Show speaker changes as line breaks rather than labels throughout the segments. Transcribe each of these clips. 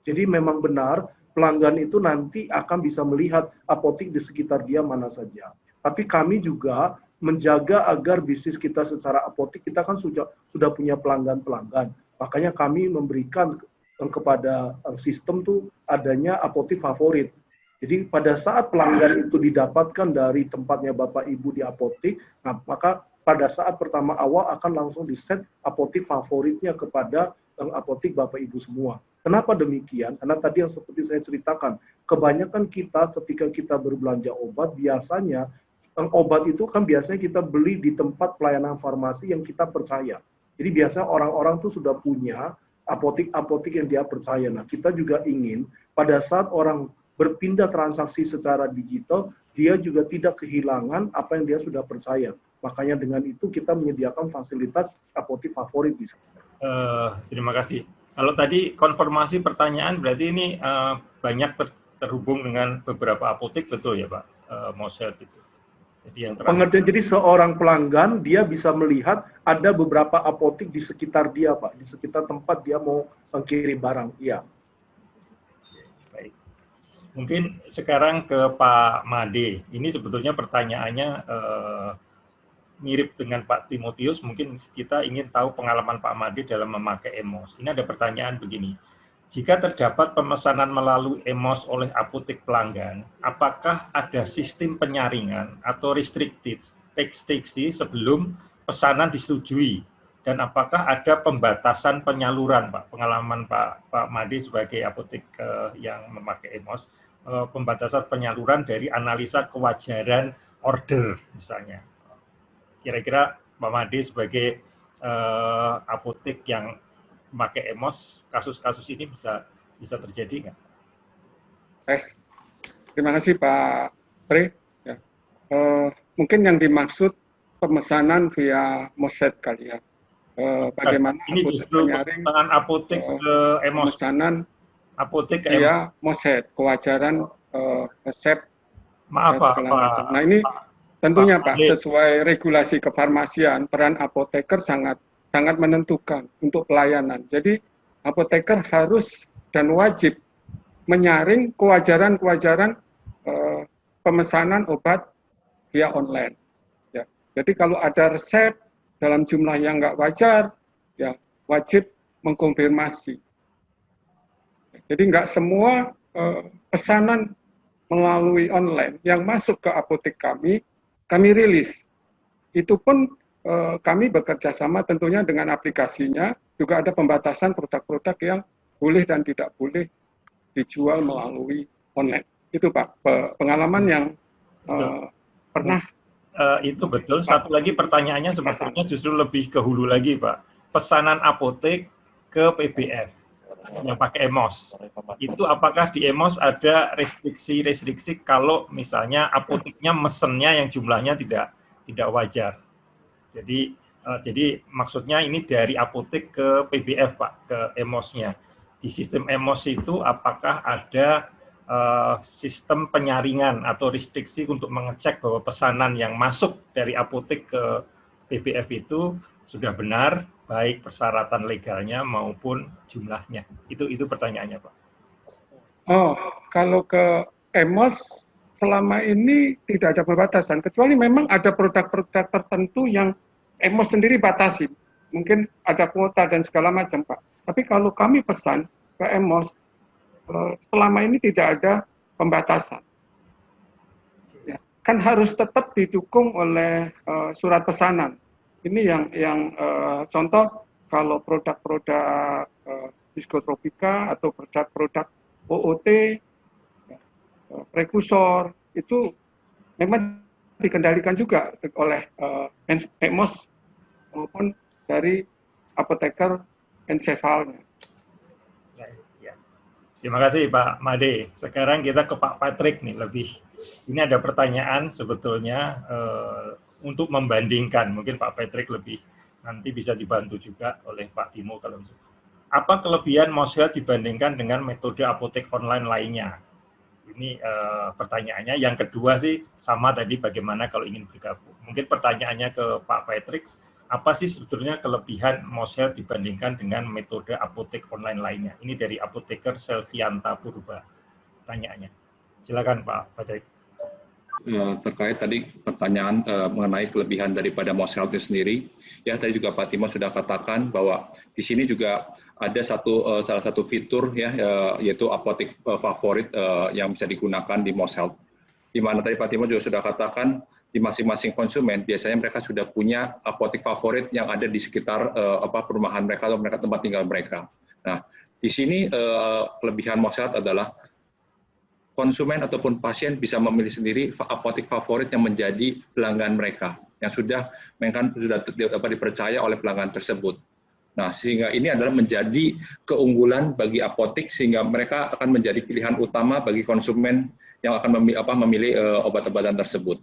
Jadi memang benar pelanggan itu nanti akan bisa melihat apotik di sekitar dia mana saja. Tapi kami juga menjaga agar bisnis kita secara apotik, kita kan sudah punya pelanggan-pelanggan. Makanya kami memberikan kepada sistem tuh adanya apotik favorit. Jadi pada saat pelanggan itu didapatkan dari tempatnya Bapak Ibu di apotik, nah, maka pada saat pertama awal akan langsung di-set apotik favoritnya kepada apotik Bapak Ibu semua. Kenapa demikian? Karena tadi yang seperti saya ceritakan, kebanyakan kita ketika kita berbelanja obat, biasanya obat itu kan biasanya kita beli di tempat pelayanan farmasi yang kita percaya. Jadi biasanya orang-orang tuh sudah punya apotik-apotik yang dia percaya. Nah, kita juga ingin pada saat orang berpindah transaksi secara digital, dia juga tidak kehilangan apa yang dia sudah percaya. Makanya dengan itu kita menyediakan fasilitas apotik favorit di sana.
Terima kasih. Kalau tadi konfirmasi pertanyaan, berarti ini banyak terhubung dengan beberapa apotek, betul ya Pak Mosel itu? Jadi yang
pengertian, jadi seorang pelanggan dia bisa melihat ada beberapa apotik di sekitar dia Pak, di sekitar tempat dia mau kirim barang. Iya.
Baik. Mungkin sekarang ke Pak Made. Ini sebetulnya pertanyaannya mirip dengan Pak Timotius. Mungkin kita ingin tahu pengalaman Pak Made dalam memakai EMOS. Ini ada pertanyaan begini. Jika terdapat pemesanan melalui EMOS oleh apotek pelanggan, apakah ada sistem penyaringan atau restriksi sebelum pesanan disetujui? Dan apakah ada pembatasan penyaluran, Pak? Pengalaman Pak Made sebagai apotek yang memakai EMOS, pembatasan penyaluran dari analisa kewajaran order, misalnya. Kira-kira Pak Made sebagai apotek yang memakai EMOS, kasus-kasus ini bisa terjadi nggak?
Terima kasih Pak Pre. Ya. Mungkin yang dimaksud pemesanan via Moset kali ya. Bagaimana
ini justru penyaring apotek ke EMOS.
Pemesanan
apotek ke
via Moset, kewajaran resep.
Maaf Pak.
Nah ini tentunya Pak, sesuai regulasi kefarmasian, peran apoteker sangat menentukan untuk pelayanan. Jadi apoteker harus dan wajib menyaring kewajaran pemesanan obat via online. Ya. Jadi kalau ada resep dalam jumlah yang nggak wajar, ya wajib mengkonfirmasi. Jadi nggak semua pesanan melalui online yang masuk ke apotek kami rilis. Itu pun kami bekerja sama tentunya dengan aplikasinya, juga ada pembatasan produk-produk yang boleh dan tidak boleh dijual melalui online. Itu Pak, pengalaman yang pernah.
Itu betul. Satu lagi pertanyaannya sebetulnya justru lebih ke hulu lagi Pak. Pesanan apotek ke PBF yang pakai EMOS. Itu apakah di EMOS ada restriksi kalau misalnya apoteknya mesennya yang jumlahnya tidak wajar. Jadi maksudnya ini dari apotek ke PBF Pak, ke EMOS-nya. Di sistem EMOS itu apakah ada sistem penyaringan atau restriksi untuk mengecek bahwa pesanan yang masuk dari apotek ke PBF itu sudah benar, baik persyaratan legalnya maupun jumlahnya. Itu pertanyaannya Pak.
Oh, kalau ke EMOS selama ini tidak ada pembatasan, kecuali memang ada produk-produk tertentu yang EMOS sendiri batasi. Mungkin ada kuota dan segala macam, Pak. Tapi kalau kami pesan ke EMOS, selama ini tidak ada pembatasan. Ya, kan harus tetap didukung oleh surat pesanan. Ini yang contoh kalau produk-produk psikotropika atau produk-produk OOT, prekursor itu memang dikendalikan juga oleh EMOS maupun dari apoteker encefalnya.
Ya. Terima kasih Pak Made. Sekarang kita ke Pak Patrick nih lebih. Ini ada pertanyaan sebetulnya untuk membandingkan. Mungkin Pak Patrick lebih nanti bisa dibantu juga oleh Pak Timo kalau misalnya. Apa kelebihan Moshealth dibandingkan dengan metode apotek online lainnya? Ini pertanyaannya. Yang kedua sih sama tadi bagaimana kalau ingin bergabung. Mungkin pertanyaannya ke Pak Patrick, Apa sih sebetulnya kelebihan MOS Health dibandingkan dengan metode apotek online lainnya? Ini dari apoteker Selvianta Purba pertanyaannya. Silakan Pak Fajri.
Terkait tadi pertanyaan mengenai kelebihan daripada MOS Health itu sendiri, ya tadi juga Pak Timo sudah katakan bahwa di sini juga ada salah satu fitur ya yaitu apotek favorit yang bisa digunakan di MOS Health. Di mana tadi Pak Timo juga sudah katakan di masing-masing konsumen biasanya mereka sudah punya apotek favorit yang ada di sekitar perumahan mereka atau mereka tempat tinggal mereka. Nah, di sini kelebihan MOS Health adalah konsumen ataupun pasien bisa memilih sendiri apotek favorit yang menjadi pelanggan mereka, yang sudah dipercaya oleh pelanggan tersebut. Nah, sehingga ini adalah menjadi keunggulan bagi apotek, sehingga mereka akan menjadi pilihan utama bagi konsumen yang akan memilih obat-obatan tersebut.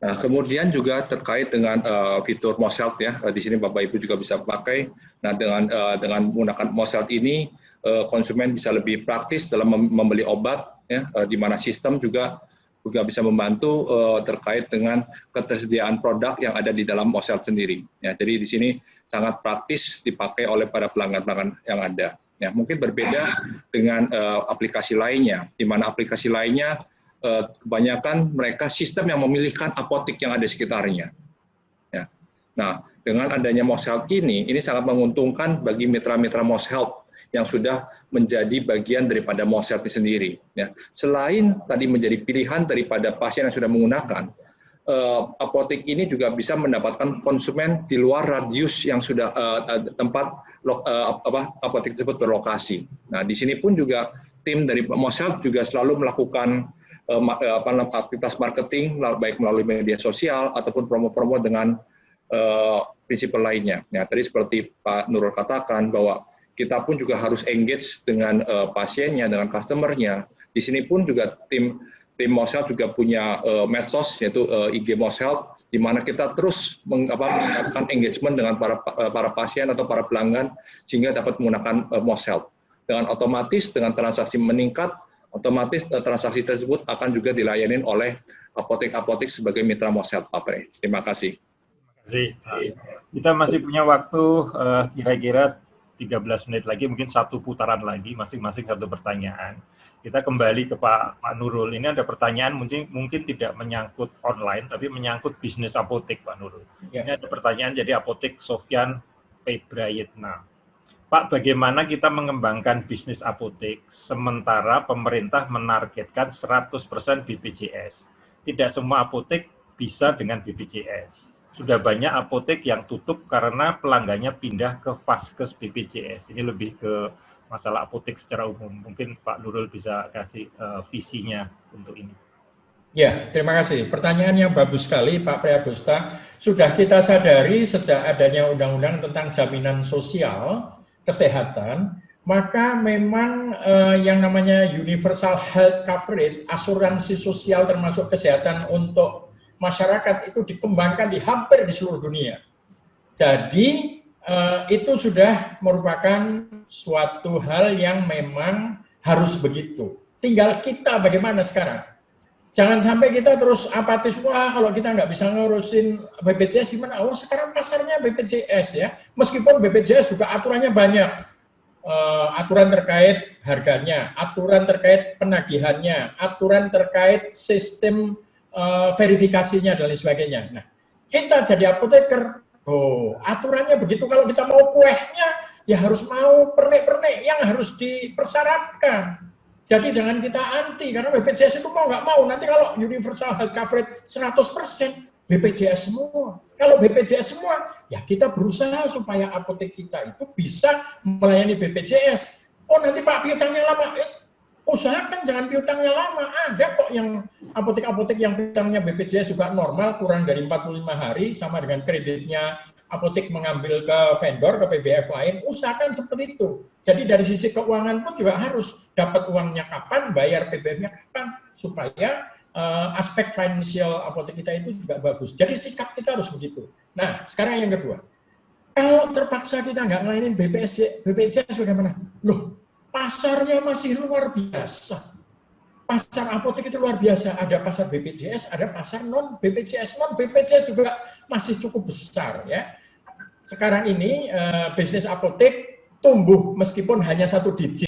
Nah, kemudian juga terkait dengan fitur MOS Health ya, di sini Bapak Ibu juga bisa pakai. Nah, dengan menggunakan MOS Health ini, konsumen bisa lebih praktis dalam membeli obat, ya, di mana sistem juga bisa membantu terkait dengan ketersediaan produk yang ada di dalam MOS Health sendiri. Ya, jadi di sini sangat praktis dipakai oleh para pelanggan-pelanggan yang ada. Ya, mungkin berbeda dengan aplikasi lainnya, di mana aplikasi lainnya kebanyakan mereka sistem yang memilihkan apotek yang ada di sekitarnya. Ya. Nah, dengan adanya MOS Health ini sangat menguntungkan bagi mitra-mitra MOS Health yang sudah menjadi bagian daripada MOS Health ini sendiri. Ya. Selain tadi menjadi pilihan daripada pasien yang sudah menggunakan, apotek ini juga bisa mendapatkan konsumen di luar radius yang sudah tempat apotek tersebut berlokasi. Nah, di sini pun juga tim dari MOS Health juga selalu melakukan aktivitas marketing baik melalui media sosial ataupun promo-promo dengan prinsip lainnya. Ya, tadi seperti Pak Nurul katakan bahwa kita pun juga harus engage dengan pasiennya, dengan customer-nya. Di sini pun juga tim MOS Health juga punya medsos yaitu IG MOS Health, di mana kita terus meningkatkan engagement dengan para pasien atau para pelanggan sehingga dapat menggunakan MOS Health. Dengan otomatis dengan transaksi meningkat, otomatis transaksi tersebut akan juga dilayani oleh apotek-apotek sebagai mitra MOS Health, Pak Pre. Terima kasih.
Terima kasih. Kita masih punya waktu kira-kira 13 menit lagi, mungkin satu putaran lagi, masing-masing satu pertanyaan. Kita kembali ke Pak Nurul. Ini ada pertanyaan mungkin tidak menyangkut online, tapi menyangkut bisnis apotek, Pak Nurul. Ya. Ini ada pertanyaan jadi apotek Sofyan Pebrayitna. Pak, bagaimana kita mengembangkan bisnis apotek sementara pemerintah menargetkan 100% BPJS? Tidak semua apotek bisa dengan BPJS. Sudah banyak apotek yang tutup karena pelanggannya pindah ke Vaskes BPJS. Ini lebih ke masalah apotek secara umum. Mungkin Pak Nurul bisa kasih visinya untuk ini.
Ya, terima kasih. Pertanyaan yang bagus sekali, Pak Priyagusta. Sudah kita sadari sejak adanya undang-undang tentang jaminan sosial kesehatan, maka memang yang namanya universal health coverage, asuransi sosial termasuk kesehatan untuk masyarakat itu dikembangkan di hampir di seluruh dunia. Jadi itu sudah merupakan suatu hal yang memang harus begitu. Tinggal kita bagaimana sekarang. Jangan sampai kita terus apatis, wah kalau kita nggak bisa ngurusin BPJS gimana? Oh sekarang pasarnya BPJS ya. Meskipun BPJS juga aturannya banyak. Aturan terkait harganya, aturan terkait penagihannya, aturan terkait sistem verifikasinya dan lain sebagainya. Nah, kita jadi apoteker, aturannya begitu. Kalau kita mau kuehnya, ya harus mau pernik-pernik yang harus dipersyaratkan. Jadi jangan kita anti, karena BPJS itu mau nggak mau, nanti kalau universal health coverage 100%, BPJS semua. Kalau BPJS semua, ya kita berusaha supaya apotek kita itu bisa melayani BPJS. Oh nanti Pak piutangnya lama, usahakan jangan piutangnya lama. Ada kok yang apotek-apotek yang piutangnya BPJS juga normal, kurang dari 45 hari, sama dengan kreditnya apotek mengambil ke vendor, ke PBF lain, usahakan seperti itu. Jadi dari sisi keuangan pun juga harus dapat uangnya kapan, bayar PBF-nya kapan, supaya aspek finansial apotek kita itu juga bagus. Jadi sikap kita harus begitu. Nah, sekarang yang kedua. Kalau terpaksa kita nggak ngelainin BPJS bagaimana? Loh, pasarnya masih luar biasa. pasar apotek itu luar biasa. Ada pasar BPJS, ada pasar non BPJS. Non BPJS juga masih cukup besar ya. Sekarang ini bisnis apotek tumbuh meskipun hanya 1 digit.